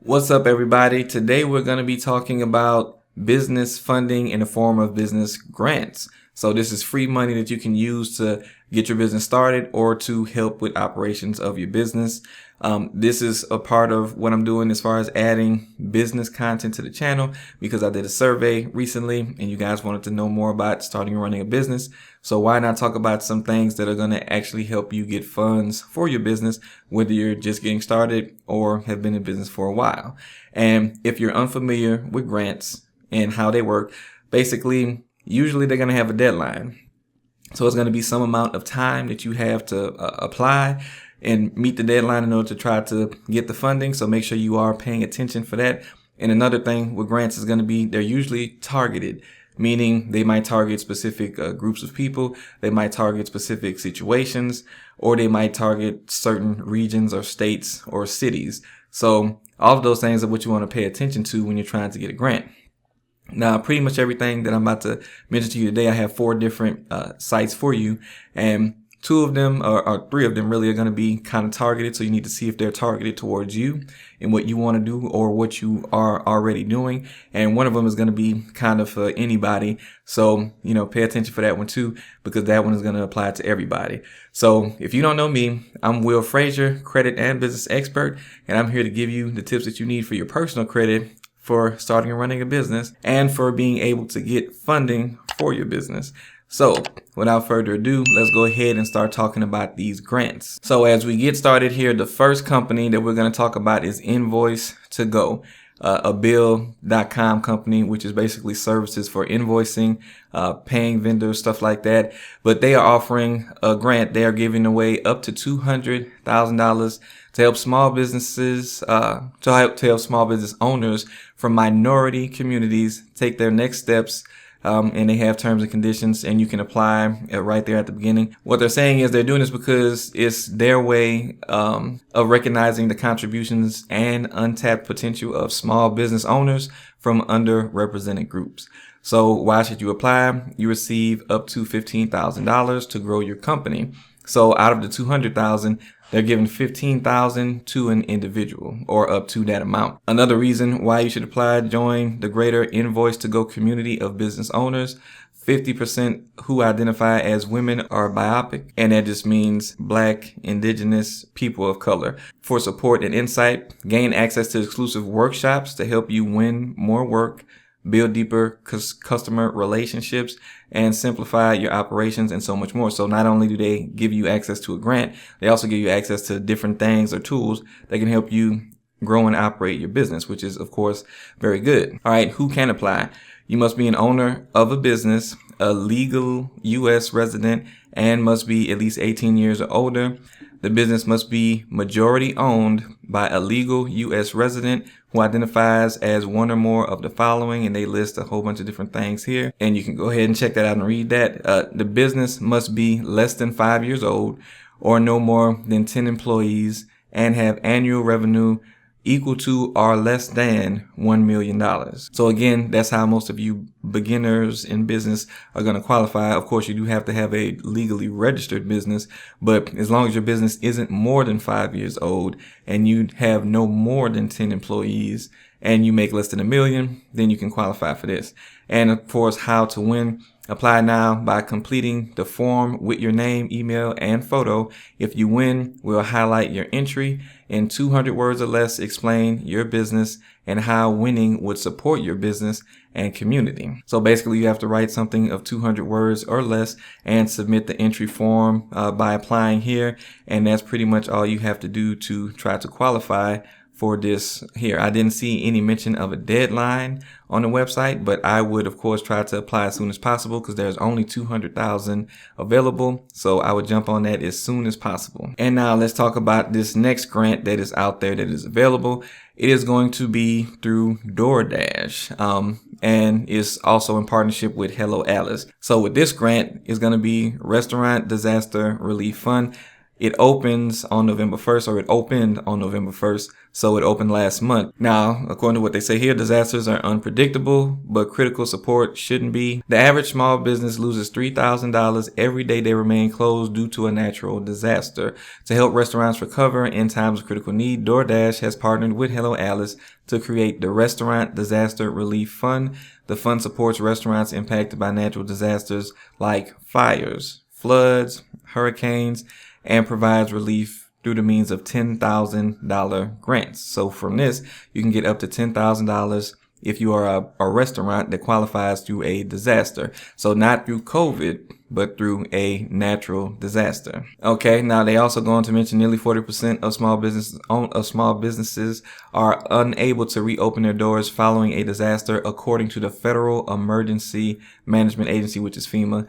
What's up, everybody? Today we're going to be talking about business funding in the form of business grants. So this is free money that you can use to get your business started or to help with operations of your business. This is a part of what I'm doing as far as adding business content to the channel because I did a survey recently and you guys wanted to know more about starting and running a business. So why not talk about some things that are going to actually help you get funds for your business, whether you're just getting started or have been in business for a while. And if you're unfamiliar with grants and how they work, basically, usually they're going to have a deadline. So it's going to be some amount of time that you have to apply and meet the deadline in order to try to get the funding. So make sure you are paying attention for that. And another thing with grants is going to be they're usually targeted, meaning they might target specific groups of people. They might target specific situations, or they might target certain regions or states or cities. So all of those things are what you want to pay attention to when you're trying to get a grant. Now, pretty much everything that I'm about to mention to you today, I have 4 different sites for you, and 2 of them or 3 of them really are going to be kind of targeted. So you need to see if they're targeted towards you and what you want to do or what you are already doing. And one of them is going to be kind of for anybody. So, pay attention for that one too, because that one is going to apply to everybody. So if you don't know me, I'm Will Frazier, credit and business expert, and I'm here to give you the tips that you need for your personal credit, for starting and running a business, and for being able to get funding for your business. So without further ado, let's go ahead and start talking about these grants. So as we get started here, the first company that we're going to talk about is Invoice2Go, a bill.com company, which is basically services for invoicing, paying vendors, stuff like that. But they are offering a grant. They are giving away up to $200,000 to help small businesses, to help small business owners from minority communities take their next steps. And they have terms and conditions, and you can apply right there at the beginning. What they're saying is they're doing this because it's their way of recognizing the contributions and untapped potential of small business owners from underrepresented groups. So why should you apply? You receive up to $15,000 to grow your company. So out of the $200,000, they're giving $15,000 to an individual, or up to that amount. Another reason why you should apply: join the greater Invoice2Go community of business owners. 50% who identify as women are BIPOC, and that just means Black, Indigenous, people of color. For support and insight, gain access to exclusive workshops to help you win more work, build deeper customer relationships, and simplify your operations, and so much more. So not only do they give you access to a grant, they also give you access to different things or tools that can help you grow and operate your business, which is, of course, very good. All right, who can apply? You must be an owner of a business, a legal U.S. resident, and must be at least 18 years or older. The business must be majority owned by a legal U.S. resident who identifies as one or more of the following, and they list a whole bunch of different things here, and you can go ahead and check that out and read that. The business must be less than 5 years old or no more than 10 employees and have annual revenue equal to or less than $1 million. So again, that's how most of you beginners in business are going to qualify. Of course, you do have to have a legally registered business, but as long as your business isn't more than 5 years old and you have no more than 10 employees and you make less than $1 million, then you can qualify for this. And of course, how to win. Apply now by completing the form with your name, email, and photo. If you win, we'll highlight your entry. In 200 words or less, explain your business and how winning would support your business and community. So basically, you have to write something of 200 words or less and submit the entry form by applying here. And that's pretty much all you have to do to try to qualify for this here. I didn't see any mention of a deadline on the website, but I would, of course, try to apply as soon as possible because there's only 200,000 available. So I would jump on that as soon as possible. And now let's talk about this next grant that is out there that is available. It is going to be through DoorDash, and is also in partnership with Hello Alice. So with this grant, it's going to be Restaurant Disaster Relief Fund. It opens on November 1st, or it opened on November 1st. So it opened last month. Now, according to what they say here, disasters are unpredictable, but critical support shouldn't be. The average small business loses $3,000 every day they remain closed due to a natural disaster. To help restaurants recover in times of critical need, DoorDash has partnered with Hello Alice to create the Restaurant Disaster Relief Fund. The fund supports restaurants impacted by natural disasters like fires, floods, hurricanes, and provides relief through the means of $10,000 grants. So from this, you can get up to $10,000 if you are a restaurant that qualifies through a disaster. So not through COVID, but through a natural disaster. Okay, now they also go on to mention nearly 40% of small businesses are unable to reopen their doors following a disaster, according to the Federal Emergency Management Agency, which is FEMA.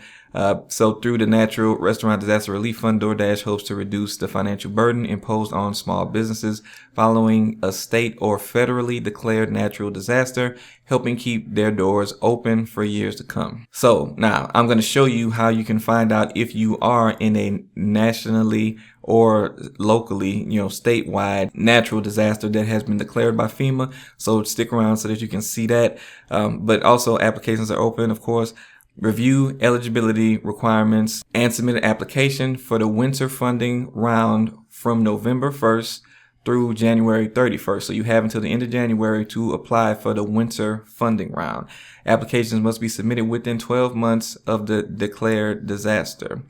So through the Natural Restaurant Disaster Relief Fund, DoorDash hopes to reduce the financial burden imposed on small businesses following a state or federally declared natural disaster, helping keep their doors open for years to come. So now I'm going to show you how you can find out if you are in a nationally or locally, statewide natural disaster that has been declared by FEMA. So stick around so that you can see that. But also applications are open, of course. Review eligibility requirements and submit an application for the winter funding round from November 1st through January 31st. So you have until the end of January to apply for the winter funding round. Applications must be submitted within 12 months of the declared disaster.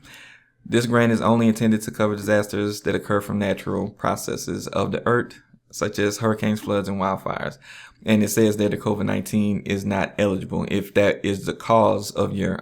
This grant is only intended to cover disasters that occur from natural processes of the earth, such as hurricanes, floods, and wildfires. And it says that the COVID-19 is not eligible if that is the cause of your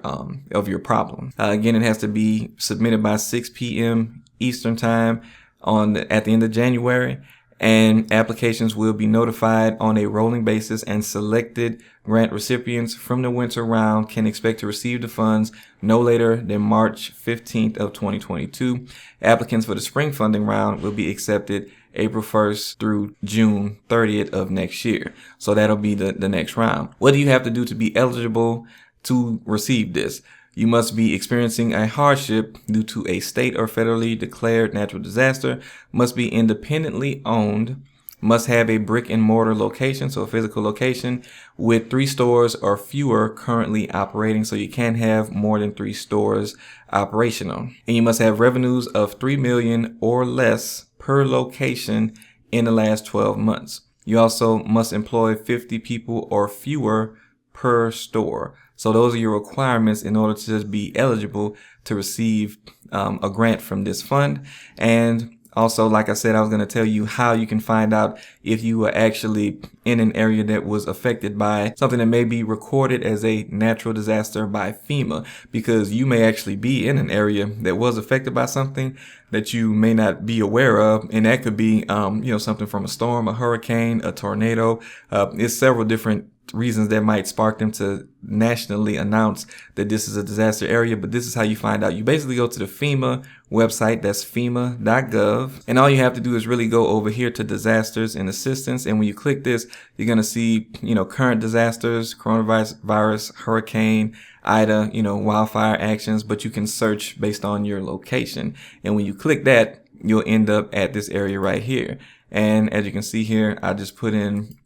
problem. Again, it has to be submitted by 6 p.m. Eastern time at the end of January, and applications will be notified on a rolling basis, and selected grant recipients from the winter round can expect to receive the funds no later than March 15th of 2022. Applicants for the spring funding round will be accepted April 1st through June 30th of next year. So that'll be the next round. What do you have to do to be eligible to receive this? You must be experiencing a hardship due to a state or federally declared natural disaster, must be independently owned, must have a brick and mortar location, so a physical location, with 3 stores or fewer currently operating. So you can't have more than 3 stores operational. And you must have revenues of $3 million or less per location in the last 12 months. You also must employ 50 people or fewer per store. So those are your requirements in order to just be eligible to receive a grant from this fund. And also, like I said, I was going to tell you how you can find out if you are actually in an area that was affected by something that may be recorded as a natural disaster by FEMA, because you may actually be in an area that was affected by something that you may not be aware of. And that could be, something from a storm, a hurricane, a tornado. It's several different reasons that might spark them to nationally announce that this is a disaster area. But this is how you find out. You basically go to the FEMA website, that's FEMA.gov, and all you have to do is really go over here to disasters and assistance. And when you click this, you're going to see, current disasters, coronavirus, hurricane, Ida, wildfire actions, but you can search based on your location. And when you click that, you'll end up at this area right here. And as you can see here, I just put in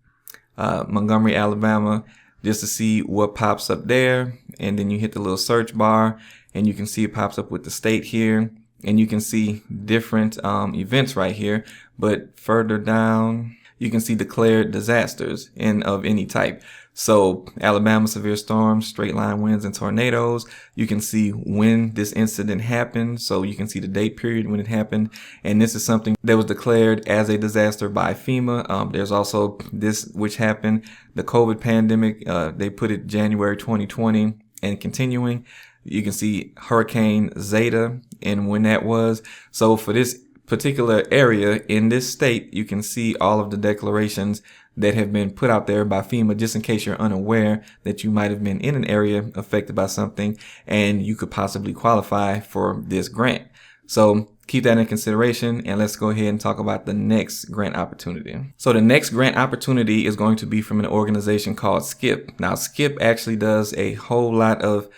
Montgomery, Alabama, just to see what pops up there. And then you hit the little search bar and you can see it pops up with the state here, and you can see different events right here. But further down, you can see declared disasters of any type. So Alabama, severe storms, straight line winds, and tornadoes. You can see when this incident happened. So you can see the date period when it happened. And this is something that was declared as a disaster by FEMA. There's also this, which happened, the COVID pandemic. They put it January 2020 and continuing. You can see Hurricane Zeta and when that was. So for this particular area in this state, you can see all of the declarations that have been put out there by FEMA, just in case you're unaware that you might have been in an area affected by something and you could possibly qualify for this grant. So keep that in consideration, and let's go ahead and talk about the next grant opportunity. So the next grant opportunity is going to be from an organization called SKIP. Now, SKIP actually does a whole lot of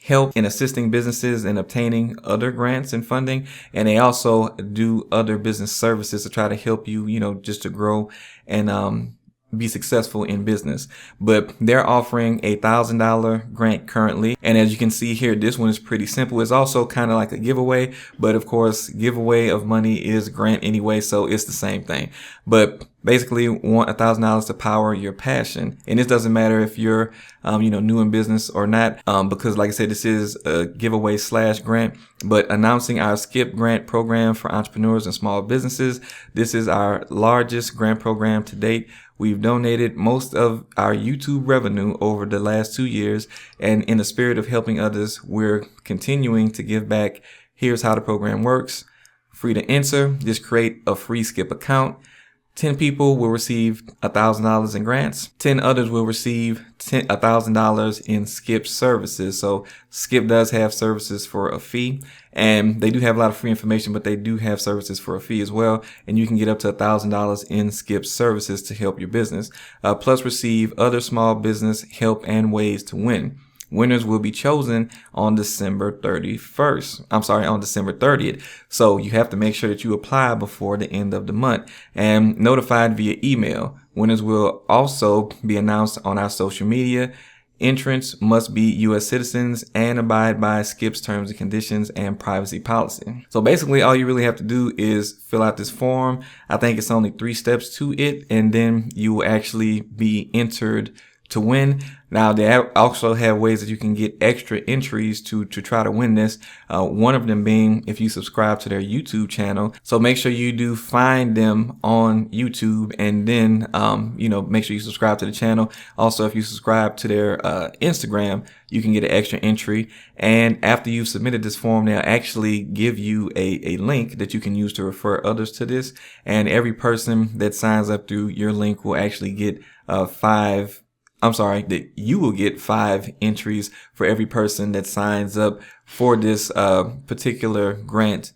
help in assisting businesses in obtaining other grants and funding. And they also do other business services to try to help you, just to grow and, be successful in business. But they're offering $1,000 grant currently. And as you can see here, this one is pretty simple. It's also kind of like a giveaway, but of course, giveaway of money is grant anyway. So it's the same thing, but basically want $1,000 to power your passion. And this doesn't matter if you're, new in business or not, because like I said, this is a giveaway / grant, but announcing our Skip Grant program for entrepreneurs and small businesses. This is our largest grant program to date. We've donated most of our YouTube revenue over the last 2 years, and in the spirit of helping others, we're continuing to give back. Here's how the program works. Free to enter. Just create a free Skip account. 10 people will receive $1,000 in grants. 10 others will receive $1,000 in Skip services. So Skip does have services for a fee, and they do have a lot of free information, but they do have services for a fee as well. And you can get up to $1,000 in Skip services to help your business. Plus receive other small business help and ways to win. Winners will be chosen on December 30th. So you have to make sure that you apply before the end of the month and notified via email. Winners will also be announced on our social media. Entrants must be U.S. citizens and abide by Skip's terms and conditions and privacy policy. So basically all you really have to do is fill out this form. I think it's only 3 steps to it, and then you will actually be entered to win. Now, they also have ways that you can get extra entries to try to win this. One of them being if you subscribe to their YouTube channel. So make sure you do find them on YouTube, and then, make sure you subscribe to the channel. Also, if you subscribe to their Instagram, you can get an extra entry. And after you've submitted this form, they'll actually give you a link that you can use to refer others to this. And every person that signs up through your link will actually get that you will get 5 entries for every person that signs up for this particular grant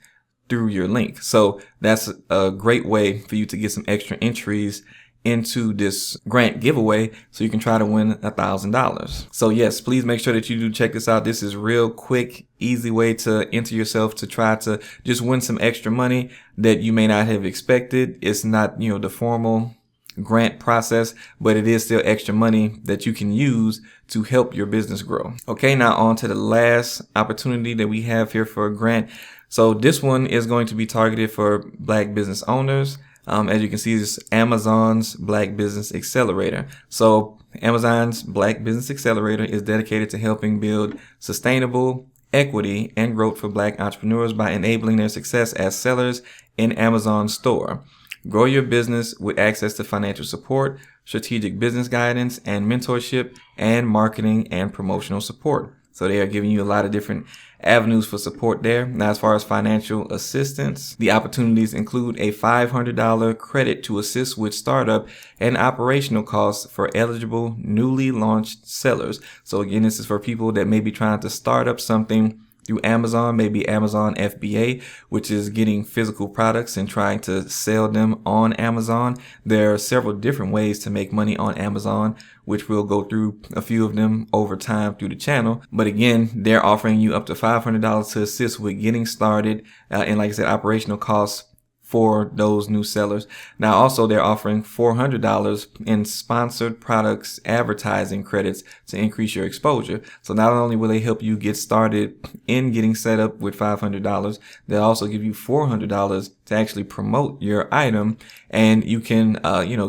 through your link. So that's a great way for you to get some extra entries into this grant giveaway so you can try to win $1,000. So yes, please make sure that you do check this out. This is real quick, easy way to enter yourself to try to just win some extra money that you may not have expected. It's not, the formal grant process, but it is still extra money that you can use to help your business grow. Okay, now on to the last opportunity that we have here for a grant. So this one is going to be targeted for Black business owners. As you can see, this is Amazon's Black Business Accelerator. So Amazon's Black Business Accelerator is dedicated to helping build sustainable equity and growth for Black entrepreneurs by enabling their success as sellers in Amazon's store. Grow your business with access to financial support, strategic business guidance, and mentorship, and marketing and promotional support. So they are giving you a lot of different avenues for support there. Now, as far as financial assistance, the opportunities include a $500 credit to assist with startup and operational costs for eligible newly launched sellers. So again, this is for people that may be trying to start up something through Amazon, maybe Amazon FBA, which is getting physical products and trying to sell them on Amazon. There are several different ways to make money on Amazon, which we'll go through a few of them over time through the channel. But again, they're offering you up to $500 to assist with getting started, and like I said, operational costs for those new sellers. Now, also, they're offering $400 in sponsored products advertising credits to increase your exposure. So not only will they help you get started in getting set up with $500, they'll also give you $400 to actually promote your item, and you can,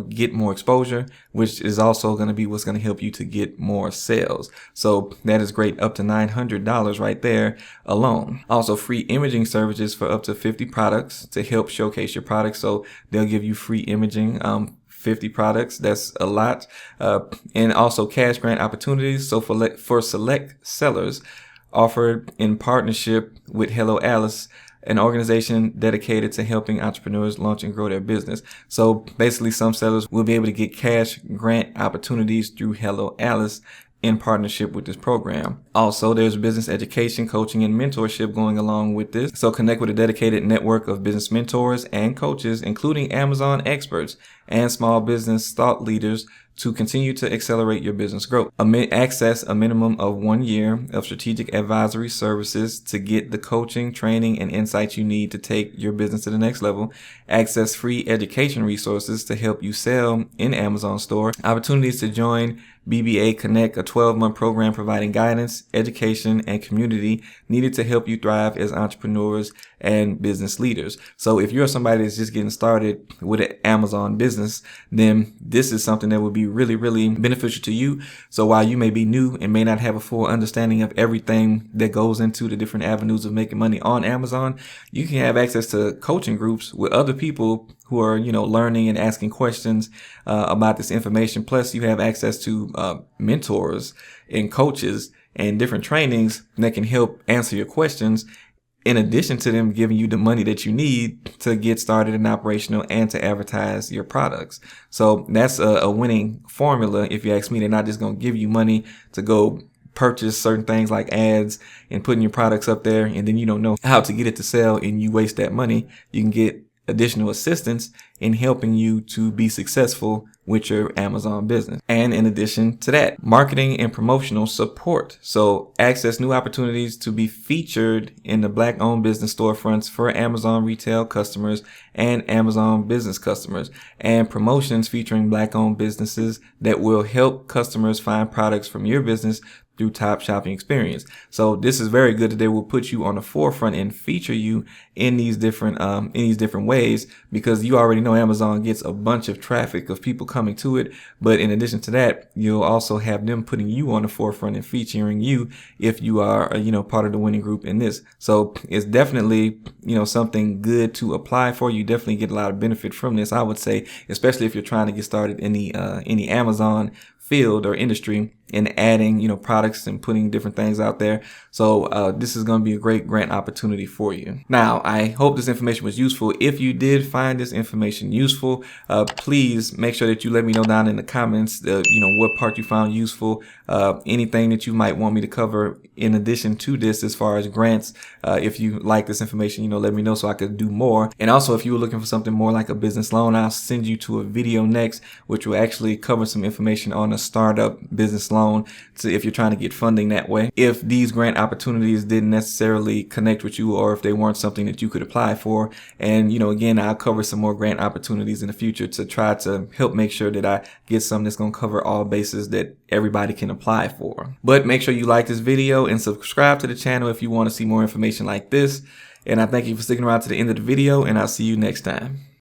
get more exposure, which is also going to be what's going to help you to get more sales. So that is great, up to $900 right there alone. Also, free imaging services for up to 50 products to help showcase your products. So they'll give you free imaging, 50 products. That's a lot. And also cash grant opportunities. So for select sellers offered in partnership with Hello Alice, an organization dedicated to helping entrepreneurs launch and grow their business. So basically, some sellers will be able to get cash grant opportunities through Hello Alice in partnership with this program. Also, there's business education, coaching, and mentorship going along with this. So connect with a dedicated network of business mentors and coaches, including Amazon experts and small business thought leaders, to continue to accelerate your business growth. Access a minimum of 1 year of strategic advisory services to get the coaching, training, and insights you need to take your business to the next level. Access free education resources to help you sell in Amazon store. Opportunities to join BBA Connect, a 12-month program providing guidance, education, and community needed to help you thrive as entrepreneurs and business leaders. So if you're somebody that's just getting started with an Amazon business, then this is something that would be really, really beneficial to you. So while you may be new and may not have a full understanding of everything that goes into the different avenues of making money on Amazon, you can have access to coaching groups with other people who are, learning and asking questions about this information. Plus, you have access to mentors and coaches and different trainings that can help answer your questions, in addition to them giving you the money that you need to get started and operational and to advertise your products. So that's a winning formula. If you ask me, they're not just going to give you money to go purchase certain things like ads and putting your products up there, and then you don't know how to get it to sell and you waste that money. You can get additional assistance in helping you to be successful with your Amazon business. And in addition to that, marketing and promotional support. So access new opportunities to be featured in the Black-owned business storefronts for Amazon retail customers and Amazon business customers, and promotions featuring Black-owned businesses that will help customers find products from your business through top shopping experience. So this is very good that they will put you on the forefront and feature you in these different ways, because you already know Amazon gets a bunch of traffic of people coming to it. But in addition to that, you'll also have them putting you on the forefront and featuring you if you are, part of the winning group in this. So it's definitely, something good to apply for. You definitely get a lot of benefit from this, I would say, especially if you're trying to get started in the Amazon field or industry and adding, products and putting different things out there. So this is going to be a great grant opportunity for you. Now, I hope this information was useful. If you did find this information useful, please make sure that you let me know down in the comments, what part you found useful, anything that you might want me to cover in addition to this as far as grants. If you like this information, let me know so I could do more. And also, if you were looking for something more like a business loan, I'll send you to a video next, which will actually cover some information on a startup business loan, so if you're trying to get funding that way. If these grant opportunities didn't necessarily connect with you, or if they weren't something that you could apply for, and again, I'll cover some more grant opportunities in the future to try to help make sure that I get something that's going to cover all bases that everybody can apply for. But make sure you like this video and subscribe to the channel if you want to see more information like this. And I thank you for sticking around to the end of the video, and I'll see you next time.